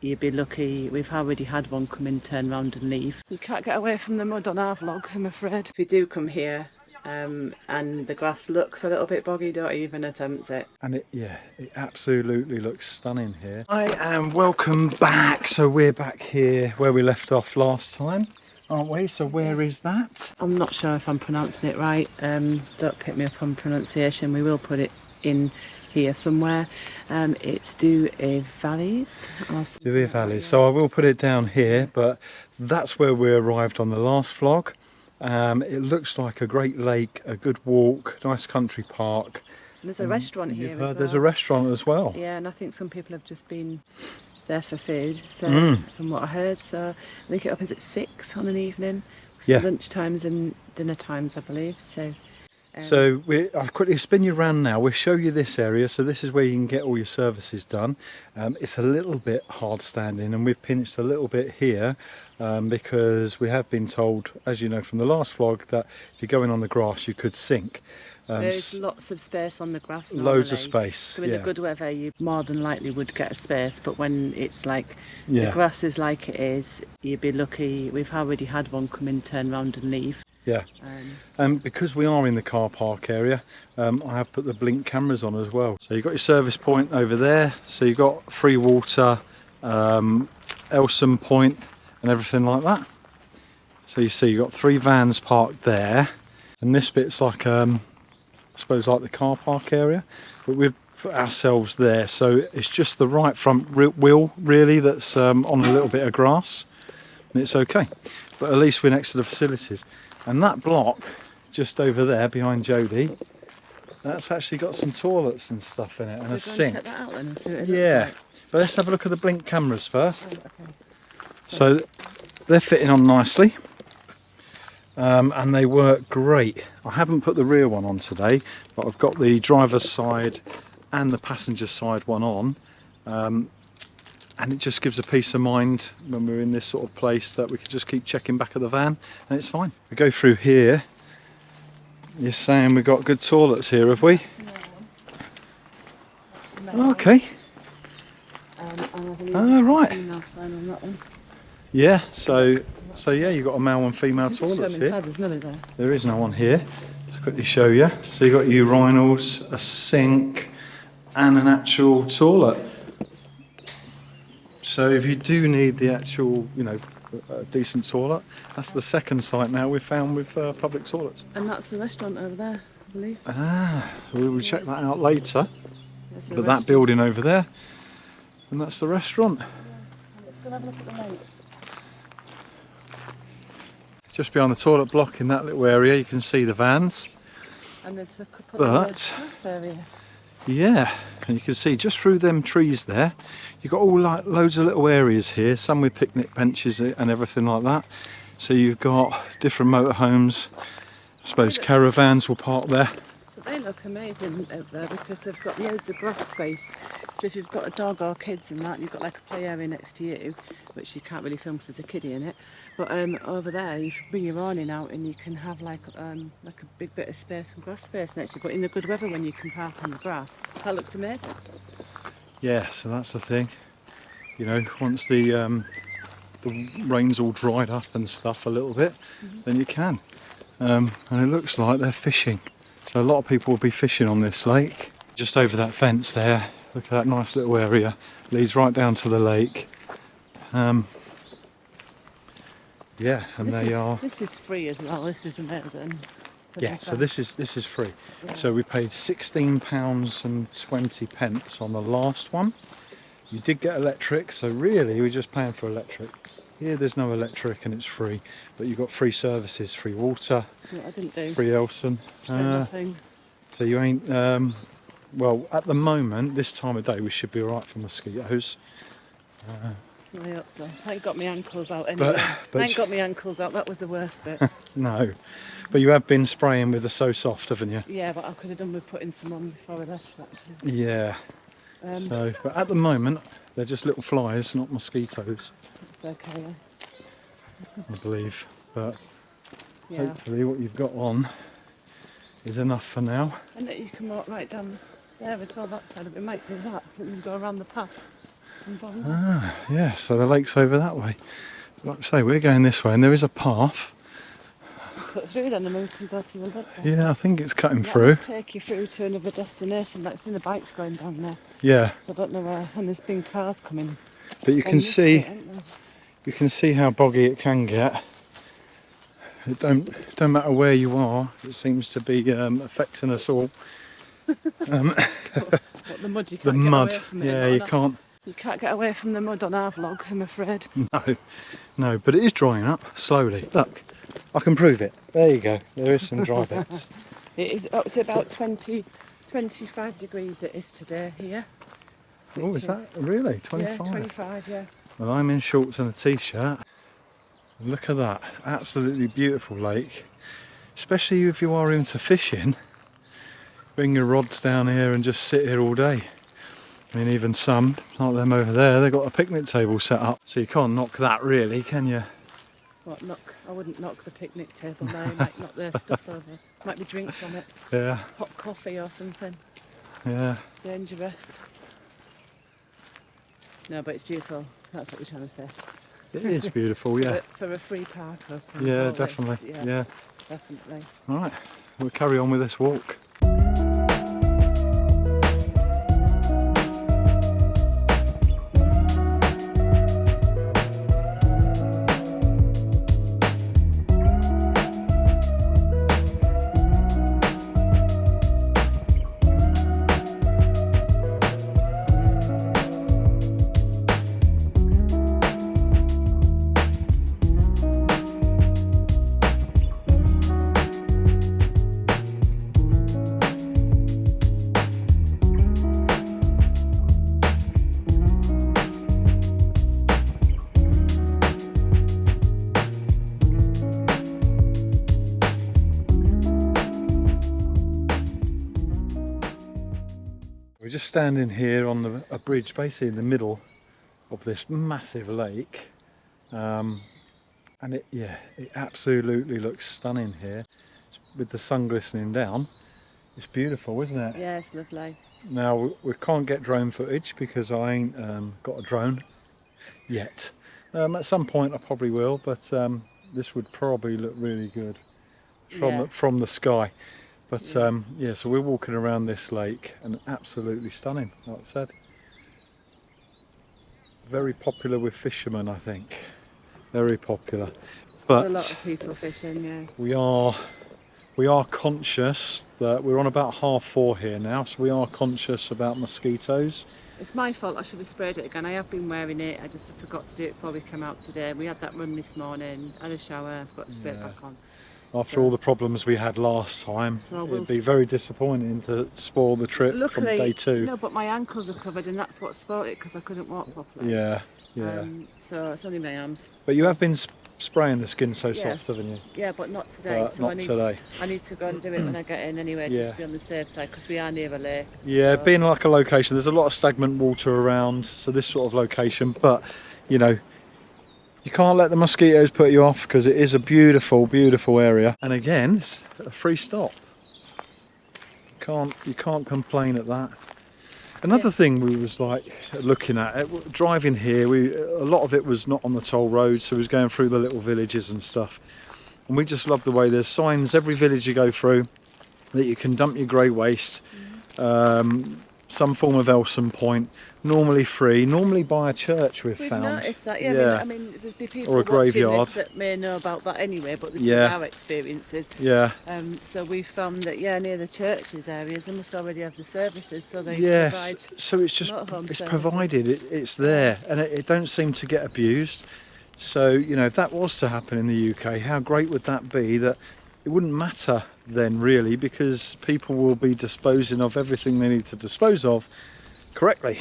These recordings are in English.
you'd be lucky. We've already had one come in, turn round and leave. You can't get away from the mud on our vlogs, I'm afraid. If you do come here and the grass looks a little bit boggy, don't even attempt it. And it absolutely looks stunning here. Welcome back. So we're back here where we left off last time, aren't we? So where is that? I'm not sure if I'm pronouncing it right. Don't pick me up on pronunciation. We will put it in here somewhere. It's Deux-Évailles. Deux-Évailles. So I will put it down here, but that's where we arrived on the last vlog. It looks like a great lake, a good walk, nice country park. And there's a restaurant here as well. There's a restaurant as well. Yeah, and I think some people have just been there for food, so from what I heard. So I think it opens at 6 on an evening. Yeah. Lunch times and dinner times, I believe. So I'll quickly spin you around now. We'll show you this area. So this is where you can get all your services done. It's a little bit hard standing, and we've pinched a little bit here because we have been told, as you know from the last vlog, that if you're going on the grass you could sink. There's lots of space on the grass normally. Loads of space. So in the good weather you more than likely would get a space, but when it's like the grass is like it is, you'd be lucky. We've already had one come in, turn round and leave. Yeah, because we are in the car park area, I have put the blink cameras on as well. So you've got your service point over there, so you've got free water, Elson point and everything like that. So you see you've got 3 vans parked there, and this bit's like, I suppose like the car park area, but we've put ourselves there, so it's just the right front wheel really that's on a little bit of grass, and it's okay. But at least we're next to the facilities. And that block just over there behind Jodie, that's actually got some toilets and stuff in it, and a sink. Check that out then and see what it yeah, looks like. But let's have a look at the blink cameras first. Oh, okay. So they're fitting on nicely, and they work great. I haven't put the rear one on today, but I've got the driver's side and the passenger side one on. And it just gives a peace of mind when we're in this sort of place that we can just keep checking back at the van and it's fine. We go through here. You're saying we've got good toilets here, have we? Okay. Right. Sign on that one. Yeah, so yeah, you've got a male and female toilets here. There's none there. There is no one here. Let's quickly show you. So you've got urinals, a sink and an actual toilet. So if you do need the actual, a decent toilet, that's the second site now we've found with public toilets. And that's the restaurant over there, I believe. We will check that out later. But that building over there, and that's the restaurant. Let's go have a look at the lake. Just behind the toilet block in that little area, you can see the vans. And there's a couple of grass area. Yeah, and you can see just through them trees there, you've got all like loads of little areas here, some with picnic benches and everything like that. So you've got different motorhomes, I suppose caravans will park there. But they look amazing out there because they've got loads of grass space. So if you've got a dog or kids and that, you've got like a play area next to you, which you can't really film because there's a kiddie in it. But over there, you can bring your awning out and you can have like a big bit of space and grass space next to you. But in the good weather, when you can park on the grass, that looks amazing. Yeah, so that's the thing. Once the rain's all dried up and stuff a little bit, then you can. And it looks like they're fishing. So a lot of people will be fishing on this lake. Just over that fence there, look at that nice little area. Leads right down to the lake. Yeah, and This is free as well. This is amazing. Yeah, so this is free. Yeah. So we paid £16.20 on the last one. You did get electric, so really we're just paying for electric. Here there's no electric and it's free, but you've got free services, free water, I didn't do. free Elson. Nothing. So you ain't. Well, at the moment, this time of day, we should be alright for mosquitoes. I hope so. I ain't got my ankles out anyway. I ain't got my ankles out, that was the worst bit. No. But you have been spraying with the So Soft, haven't you? Yeah, but I could have done with putting some on before we left, actually. Yeah. But at the moment, they're just little flies, not mosquitoes. That's okay, yeah. I believe. But hopefully what you've got on is enough for now. And that you can walk right down there as well, that side of it. We might do that, and then go around the path. come down there. Yeah, so the lake's over that way. Like I say, we're going this way and there is a path. Cut through then and then we can go see the lake. Yeah, I think it's cutting That through. must take you through to another destination. Like, seen the bikes going down there. Yeah, So I don't know where, and there's been cars coming. but you on can this see, bit, aren't there? you can see how boggy it can get. It don't matter where you are, it seems to be affecting us all. What, the mud, you The can't get mud, away from it. yeah, not you on can't. You can't get away from the mud on our vlogs, I'm afraid. No, but it is drying up slowly. Look, I can prove it. There you go. There is some dry bits. It is. Oh, it's about 25 degrees it is today here. Oh, which is that really 25? Yeah, 25. Yeah. Well, I'm in shorts and a t-shirt. Look at that, absolutely beautiful lake. Especially if you are into fishing. Bring your rods down here and just sit here all day. I mean, even some, like them over there, they've got a picnic table set up. So you can't knock that really, can you? What, knock? I wouldn't knock the picnic table now. You might knock their stuff over. Might be drinks on it. Yeah, Hot coffee or something. yeah. Dangerous. No, but it's beautiful. That's what we're trying to say. It is beautiful, yeah. For a free park up. and Yeah, all this, definitely, yeah. Definitely. All right, we'll carry on with this walk. We're just standing here on a bridge, basically in the middle of this massive lake, and it absolutely looks stunning here. With the sun glistening down, it's beautiful, isn't it? Yeah, it's lovely. Now we can't get drone footage because I ain't got a drone yet. At some point I probably will, but this would probably look really good from the sky. But so we're walking around this lake and absolutely stunning, like I said. Very popular with fishermen, I think. Very popular. But There's a lot of people fishing, yeah. we are conscious that we're on about 4:30 here now, so we are conscious about mosquitoes. It's my fault, I should have sprayed it again. I have been wearing it, I just forgot to do it before we came out today. We had that run this morning, had a shower, I've got to spray it back on. After all the problems we had last time, it'd be very disappointing to spoil the trip from day 2. No, but my ankles are covered and that's what spoilt it because I couldn't walk properly. Yeah. So it's only my arms. But you have been spraying the skin so soft, haven't you? Yeah, but not today. But not today. I need to go and do it when I get in anyway, just to be on the safe side because we are near a lake. Yeah, so. being like a location, there's a lot of stagnant water around, so this sort of location, but you know, you can't let the mosquitoes put you off because it is a beautiful, beautiful area. And again, it's a free stop. You can't complain at that. Another thing we was like looking at, driving here, a lot of it was not on the toll road, so we was going through the little villages and stuff. And we just love the way there's signs every village you go through that you can dump your grey waste, some form of Elson point, normally free, normally by a church we've found. Noticed that, yeah. I mean, there's people or a graveyard that may know about that anyway, but this is our experiences. Yeah. So we found that near the churches areas they must already have the services, so they provide. So it's just services. provided. It's there, and it don't seem to get abused. So if that was to happen in the UK, how great would that be? That it wouldn't matter then really, because people will be disposing of everything they need to dispose of correctly.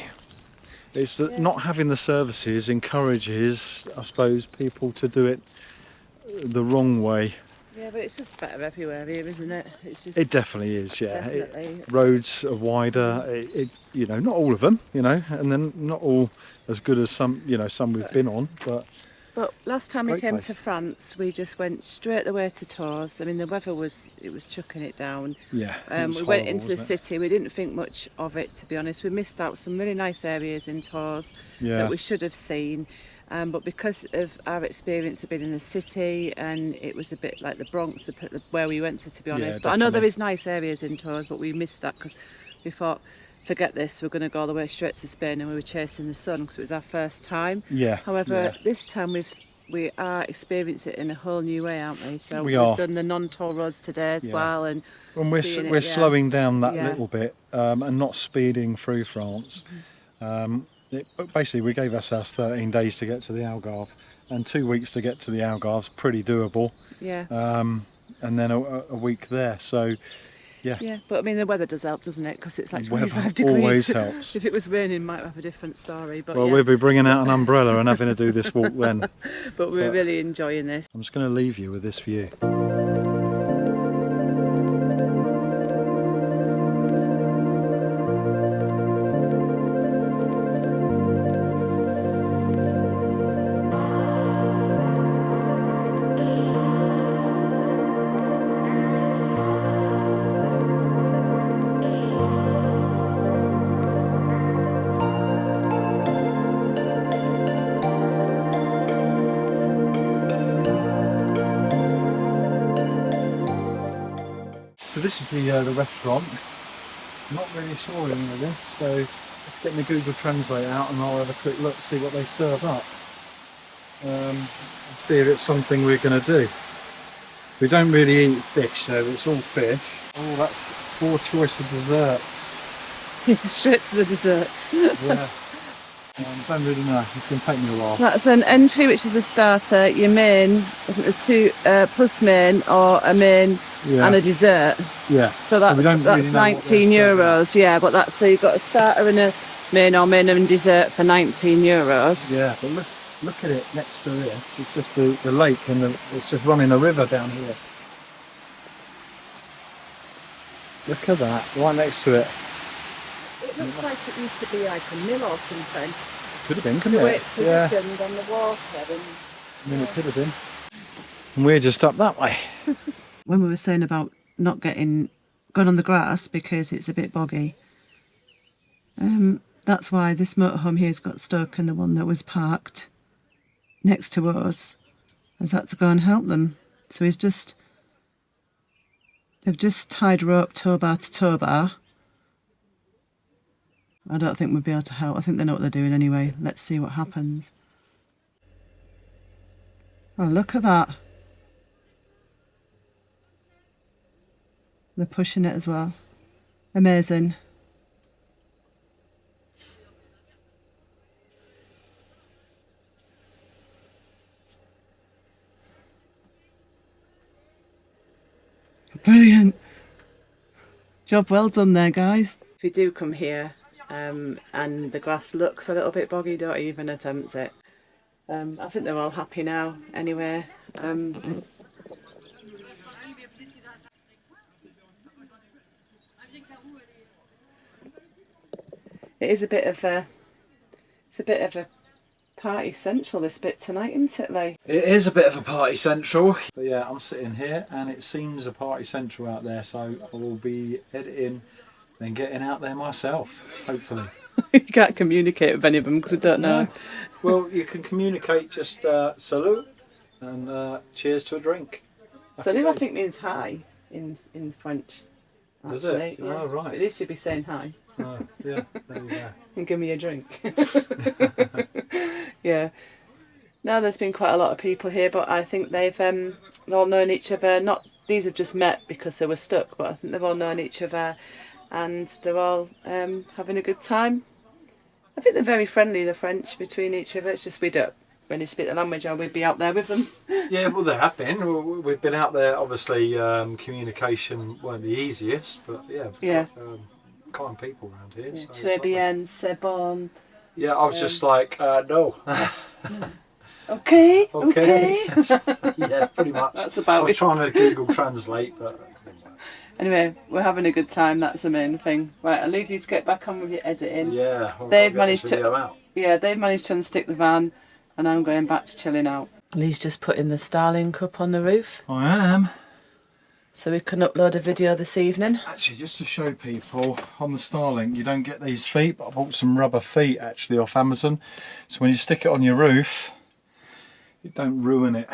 It's that not having the services encourages, I suppose, people to do it the wrong way. Yeah, but it's just better everywhere here, isn't it? It definitely is, yeah. Definitely. Roads are wider, not all of them, and then not all as good as some we've been on, but But last time we Great came place. to France, we just went straight away to Tours. I mean, the weather was chucking it down. Yeah, it was We went horrible, into the wasn't it? city. We didn't think much of it, to be honest. We missed out some really nice areas in Tours Yeah. that we should have seen. But because of our experience of being in the city, and it was a bit like the Bronx, where we went to be honest. But I know there definitely. is nice areas in Tours, but we missed that because we thought, forget this, we're going to go all the way straight to Spain, and we were chasing the sun because it was our first time. Yeah. However, yeah. this time we are experiencing it in a whole new way, aren't we? So We we've are. done the non-toll roads today as Yeah. well, and We're seeing it, we're yeah. slowing down that Yeah. little bit and not speeding through France. Basically, we gave ourselves 13 days to get to the Algarve, and 2 weeks to get to the Algarve's pretty doable. yeah. And then a week there. So, yeah. Yeah, but I mean the weather does help, doesn't it? Because it's like The weather 25 degrees. always helps. If it was raining, might have a different story. But Well, yeah. we'll be bringing out an umbrella and having to do this walk then. But we're really enjoying this. I'm just going to leave you with this view. So this is the restaurant. I'm not really sure any of this, so let's get my Google Translate out and I'll have a quick look, see what they serve up. And see if it's something we're going to do. We don't really eat fish, so it's all fish. Oh, that's 4 choice of desserts. Straight to the desserts. Yeah. Don't really know. It's going to take me a while. That's an entry, which is a starter. Your main, I think there's 2 plus main or a main Yeah. and a dessert. Yeah. So we don't that's really know what 19 they're serving. euros. Yeah, but that's so you've got a starter and a main or main and dessert for 19 euros. Yeah, but look at it next to this. It's just the lake and it's just running a river down here. Look at that, right next to it. It looks like it used to be like a mill or something. Could have been, The couldn't way it? it's positioned on the water. And I mean, it could have been. And we're just up that way. when we were saying about not going on the grass because it's a bit boggy, that's why this motorhome here's got stuck, and the one that was parked next to us has had to go and help them. So they've just tied rope tow bar to tow bar. I don't think we'd be able to help. I think they know what they're doing anyway. Let's see what happens. Oh, look at that. They're pushing it as well. Amazing. Brilliant. Job well done there, guys. If you do come here and the grass looks a little bit boggy, don't even attempt it. I think they're all happy now anyway. It is a bit of a party central, this bit tonight, isn't it, Lee? It is a bit of a party central. But yeah, I'm sitting here and it seems a party central out there, so I will be editing and getting out there myself, hopefully. You can't communicate with any of them because we don't know. No. Well, you can communicate just salute and cheers to a drink. Salut, I think, means hi in French. Does Actually, it? yeah. Oh, right. At least you'd be saying hi Oh, yeah, there you go. and give me a drink. Yeah. No, there's been quite a lot of people here, but I think they've all known each other. Not these have just met because they were stuck, but I think they've all known each other, and they're all having a good time. I think they're very friendly, the French, between each other. It's just we don't really speak the language, or we'd be out there with them. Yeah, well, there have been. We've been out there. Obviously, communication weren't the easiest, but yeah, we've Yeah. got, kind people around here. Yeah. So it's Très lovely. bien, c'est bon. Yeah, I was just like, no. Okay, Okay. okay. Yeah, pretty much. That's I about was it. trying to Google Translate, but Anyway, we're having a good time. That's the main thing. Right, I'll leave you to get back on with your editing. yeah, well, They've I'll get managed this to- video out. Yeah, they've managed to unstick the van. And I'm going back to chilling out. And he's just putting the Starlink up on the roof. I am. So we can upload a video this evening. Actually, just to show people, on the Starlink you don't get these feet, but I bought some rubber feet actually off Amazon. So when you stick it on your roof, it don't ruin it.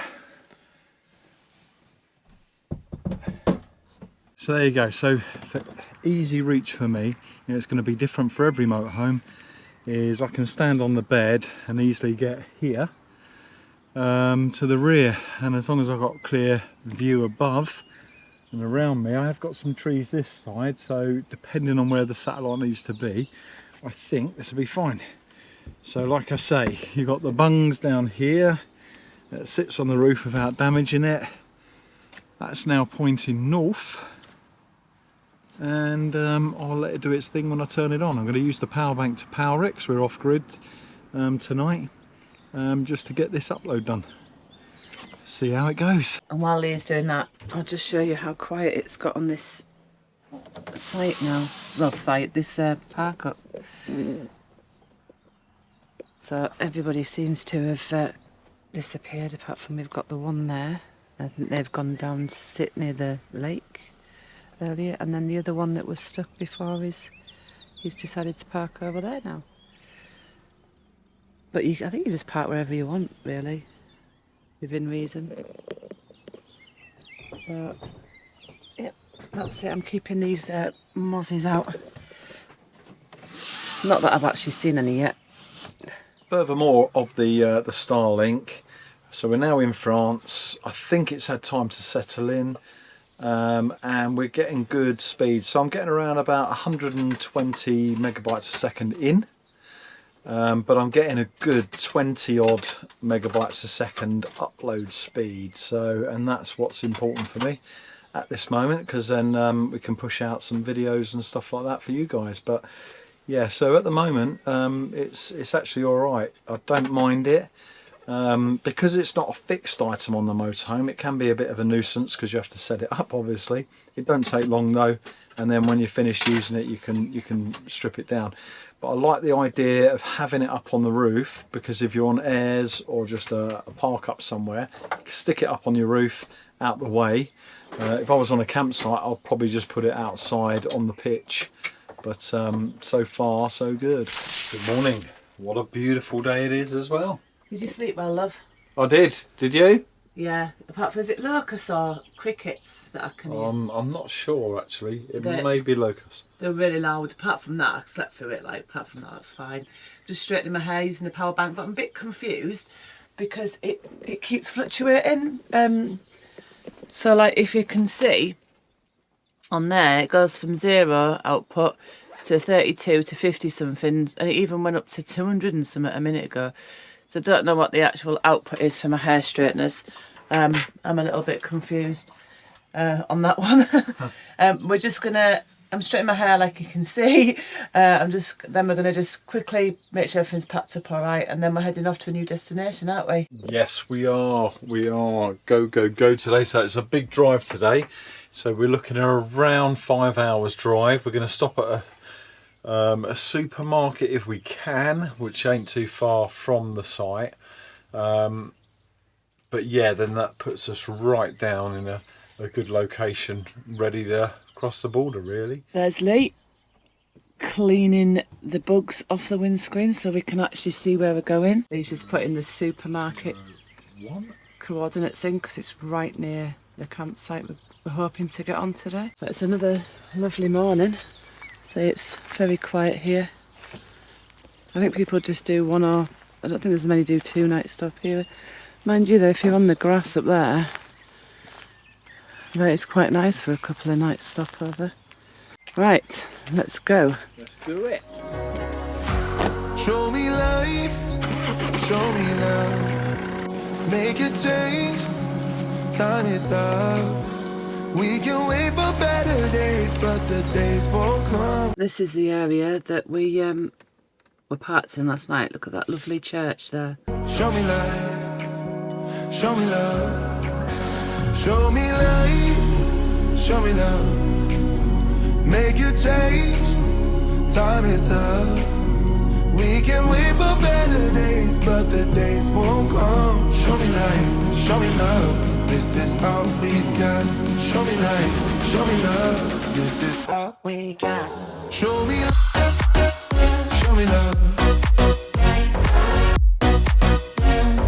So there you go. So for easy reach for me, it's going to be different for every motorhome, is I can stand on the bed and easily get here to the rear, and as long as I've got clear view above and around me, I have got some trees this side, so depending on where the satellite needs to be, I think this will be fine. So like I say, you've got the bungs down here that sits on the roof without damaging it. That's now pointing north, and I'll let it do its thing when I turn it on. I'm going to use the power bank to power it because we're off grid tonight, just to get this upload done. See how it goes. And while Lee's doing that, I'll just show you how quiet it's got on this site now. Well, this park up. So everybody seems to have disappeared, apart from we've got the one there. I think they've gone down to sit near the lake earlier, and then the other one that was stuck before he's decided to park over there now. But I think you just park wherever you want, really, within reason. So, yep, that's it. I'm keeping these mozzies out. Not that I've actually seen any yet. Furthermore of the Starlink, so we're now in France. I think it's had time to settle in, and we're getting good speed. So I'm getting around about 120 megabytes a second in. But I'm getting a good 20 odd megabytes a second upload speed, so, and that's what's important for me at this moment, because then we can push out some videos and stuff like that for you guys. But yeah, so at the moment it's actually all right. I don't mind it, because it's not a fixed item on the motorhome. It can be a bit of a nuisance because you have to set it up, obviously. It don't take long though, and then when you finish using it you can strip it down. But I like the idea of having it up on the roof, because if you're on airs or just a park up somewhere, you can stick it up on your roof out the way. If I was on a campsite, I'll probably just put it outside on the pitch. But so far so good. Good morning. What a beautiful day it is as well. Did you sleep well, love? I did. Did you? Yeah. Apart from, is it locusts or crickets that I can hear? I'm not sure actually. It may be locusts. They're really loud. Apart from that, I slept through it. Like, apart from that, that's fine. Just straightening my hair using the power bank, but I'm a bit confused because it keeps fluctuating. So like, if you can see on there, it goes from 0 output to 32 to 50 something, and it even went up to 200 and something a minute ago. So I don't know what the actual output is for my hair straighteners. I'm a little bit confused on that one. We're just gonna, I'm straightening my hair like you can see. Then we're gonna just quickly make sure everything's packed up all right, and then we're heading off to a new destination, aren't we? Yes, we are. We are go today. So it's a big drive today. So we're looking at around 5 hours drive. We're going to stop at a supermarket if we can, which ain't too far from the site. But yeah, then that puts us right down in a good location, ready to cross the border, really. There's Lee cleaning the bugs off the windscreen so we can actually see where we're going. He's just putting the supermarket coordinates in because it's right near the campsite we're hoping to get on today. But it's another lovely morning, so it's very quiet here. I think people just do one, or I don't think there's many do 2 night stop here. Mind you though, if you're on the grass up there, it's quite nice for a couple of nights stopover. Right, let's go. Let's do it. Show me life, show me love, make a change, time is up. We can wait for better days, but the days won't come. This is the area that we were parked in last night. Look at that lovely church there. Show me life, show me love, show me life, show me love, make a change, time is up. We can wait for better days, but the days won't come. Show me life, show me love. This is all we got. Show me life, show me love. This is all we got. Show me love, show me love.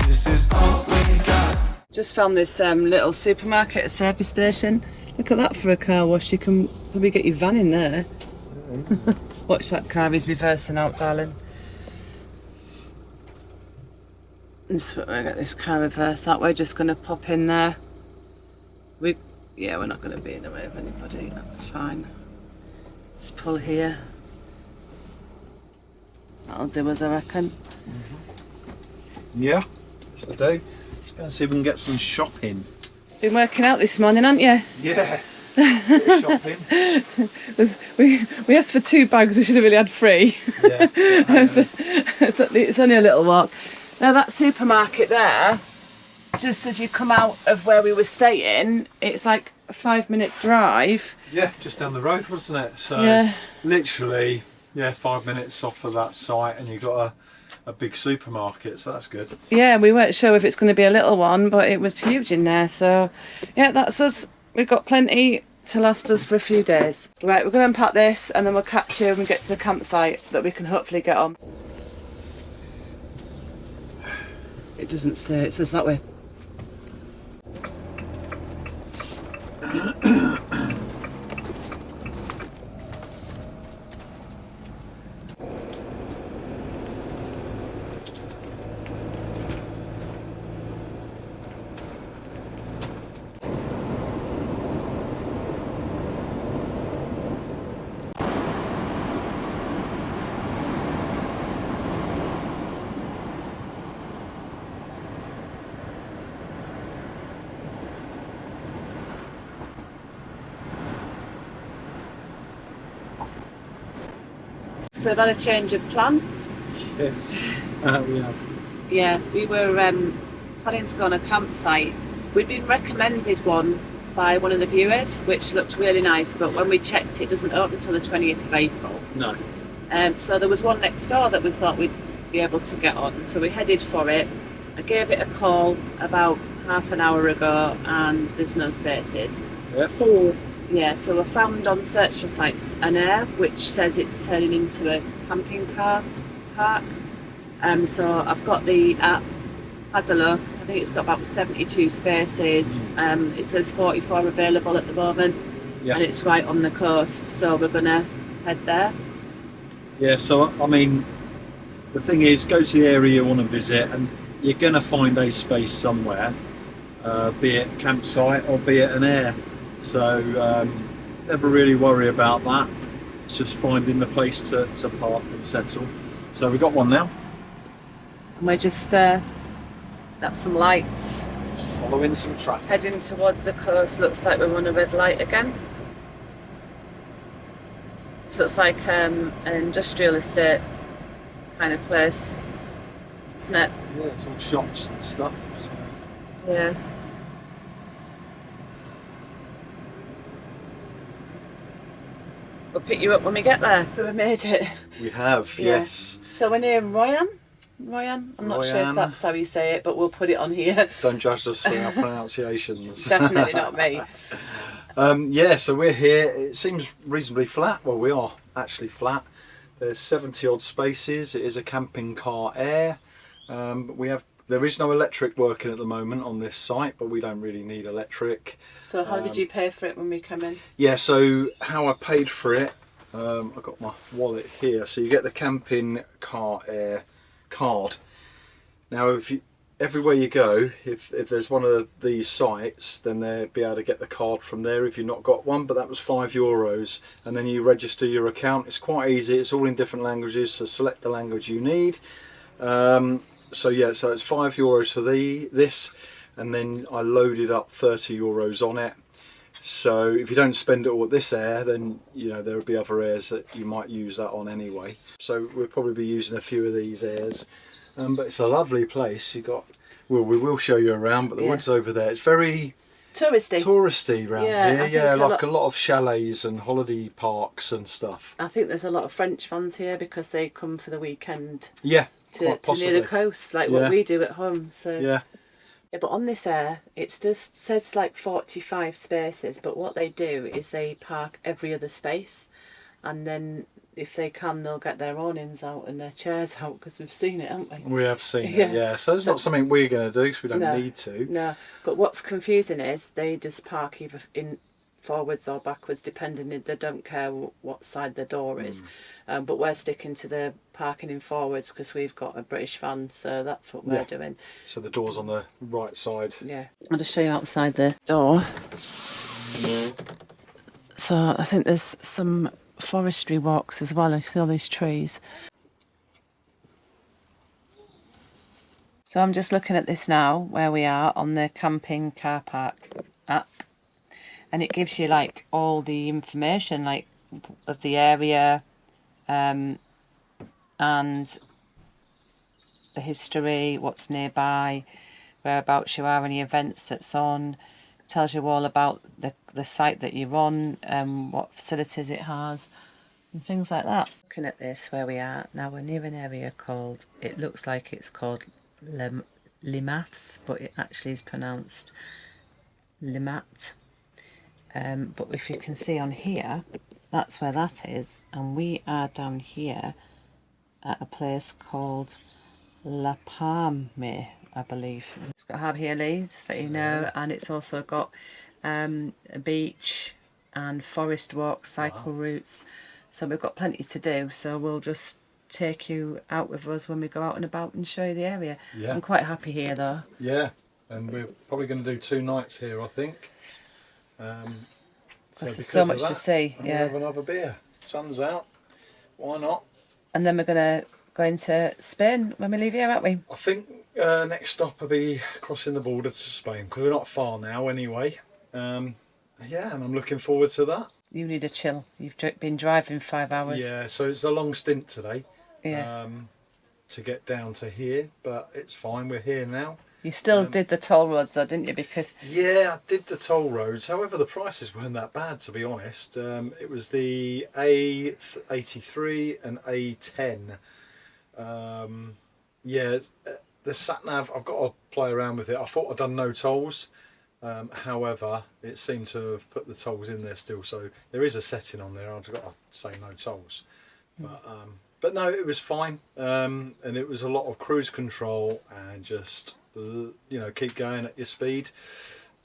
This is all we got. Just found this little supermarket, service station. Look at that for a car wash. You can probably get your van in there. Watch that car, he's reversing out, darling. Just we're gonna get this car reverse out. We're just gonna pop in there. We're not gonna be in the way of anybody. That's fine. Just pull here. That'll do us, I reckon. Yeah, so do. Let's go and see if we can get some shopping. Been working out this morning, haven't you? Yeah. Bit of shopping. We asked for 2 bags. We should have really had 3. Yeah. It's only a little walk. Now that supermarket there, just as you come out of where we were staying, it's like a 5-minute drive. Yeah, just down the road, wasn't it? So Yeah. literally, 5 minutes off of that site, and you've got a big supermarket, so that's good. Yeah, we weren't sure if it's going to be a little one, but it was huge in there. So yeah, that's us. We've got plenty to last us for a few days. Right, we're going to unpack this and then we'll catch you when we get to the campsite that we can hopefully get on. It doesn't say, it says that way. So we've had a change of plan. Yes, we have. Yeah, we were planning to go on a campsite. We'd been recommended one by one of the viewers, which looked really nice, but when we checked, it doesn't open until the 20th of April. No. So there was one next door that we thought we'd be able to get on. So we headed for it. I gave it a call about half an hour ago, and there's no spaces. Yep. Yeah, so I found on Search for Sites an Air, which says it's turning into a camping car park. So I've got the app, had a look. I think it's got about 72 spaces. It says 44 available at the moment, Yeah. and it's right on the coast. So we're gonna head there. Yeah, so I mean, the thing is, go to the area you want to visit, and you're going to find a space somewhere, be it campsite or be it an air. So never really worry about that. It's just finding the place to park and settle. So we've got one now. And we're just got some lights Just following some traffic. heading towards the coast. Looks like we're on a red light again. So it's like an industrial estate kind of place, isn't it? Yeah, it's all shops and stuff. So. Yeah. We'll pick you up when we get there. So we made it. We have, Yeah. yes. So we're near Royan. I'm not sure if Royan. that's how you say it, but we'll put it on here. Don't judge us for our pronunciations. Definitely not me. Yeah, so we're here. It seems reasonably flat. Well, we are actually flat. There's 70 odd spaces. It is a camping car air. There is no electric working at the moment on this site, but we don't really need electric. So how did you pay for it when we come in? Yeah, so how I paid for it, I've got my wallet here. So you get the camping car air card. Now, everywhere you go, if there's one of these sites, then they'll be able to get the card from there if you've not got one, but that was €5, and then you register your account. It's quite easy. It's all in different languages, so select the language you need. So yeah, so it's €5 for this, and then I loaded up €30 on it. So if you don't spend it all at this air, then there'll be other airs that you might use that on anyway. So we'll probably be using a few of these airs, but it's a lovely place. We will show you around, but the woods over there, it's very touristy round Yeah, I here. think Yeah, a like lot- a lot of chalets and holiday parks and stuff. I think there's a lot of French fans here because they come for the weekend Yeah, to quite near possibly. the coast, like Yeah. what we do at home. So Yeah, yeah, but on this air, it just says like 45 spaces. But what they do is they park every other space, and then if they can, they'll get their awnings out and their chairs out because we've seen it, haven't we? we have seen Yeah. it. Yeah, so it's not something we're going to do because we don't No. need to. No, but what's confusing is they just park either in forwards or backwards, depending. They don't care what side the door is. But we're sticking to the parking in forwards because we've got a British van, so that's what we're doing. So the door's on the right side. Yeah, I'll just show you outside the door. So I think there's some forestry walks as well. I see all these trees. So I'm just looking at this now, where we are on the camping car park app, and it gives you like all the information like of the area, and the history, what's nearby, whereabouts you are, any events that's on. Tells you all about the site that you're on, what facilities it has, and things like that. Looking at this, where we are now, we're near an area called, it looks like it's called Limaths, but it actually is pronounced Limat. But if you can see on here, that's where that is, and we are down here at a place called La Palme, I believe. It's got Hab here, Lee, just let you know, and it's also got a beach and forest walks, cycle routes. So we've got plenty to do. So we'll just take you out with us when we go out and about and show you the area. Yeah. I'm quite happy here though. Yeah, and we're probably going to do 2 nights here, I think. There's so much to see. We'll Yeah. have another beer. Sun's out. Why not? And then we're gonna go into Spain when we leave here, aren't we? I think next stop will be crossing the border to Spain because we're not far now anyway. Yeah, and I'm looking forward to that. You need a chill. You've been driving 5 hours. Yeah, so it's a long stint today. Yeah. To get down to here, but it's fine. We're here now. You still did the toll roads though, didn't you? Because Yeah, I did the toll roads. However, the prices weren't that bad, to be honest. It was the A83 and A10. Yeah, the sat nav. I've got to play around with it. I thought I'd done no tolls. However, it seemed to have put the tolls in there still. So there is a setting on there. I've got to say no tolls. But no, it was fine. And it was a lot of cruise control and just keep going at your speed,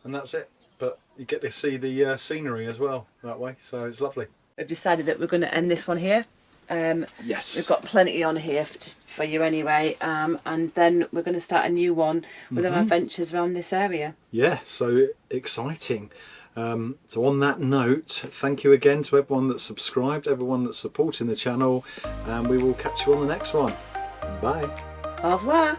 and that's it. But you get to see the scenery as well that way, so it's lovely. we've decided that we're going to end this one here. Yes. We've got plenty on here for you anyway, and then we're going to start a new one with our adventures around this area. Yeah, so exciting. So on that note, thank you again to everyone that's subscribed, everyone that's supporting the channel, and we will catch you on the next one. Bye. Au revoir.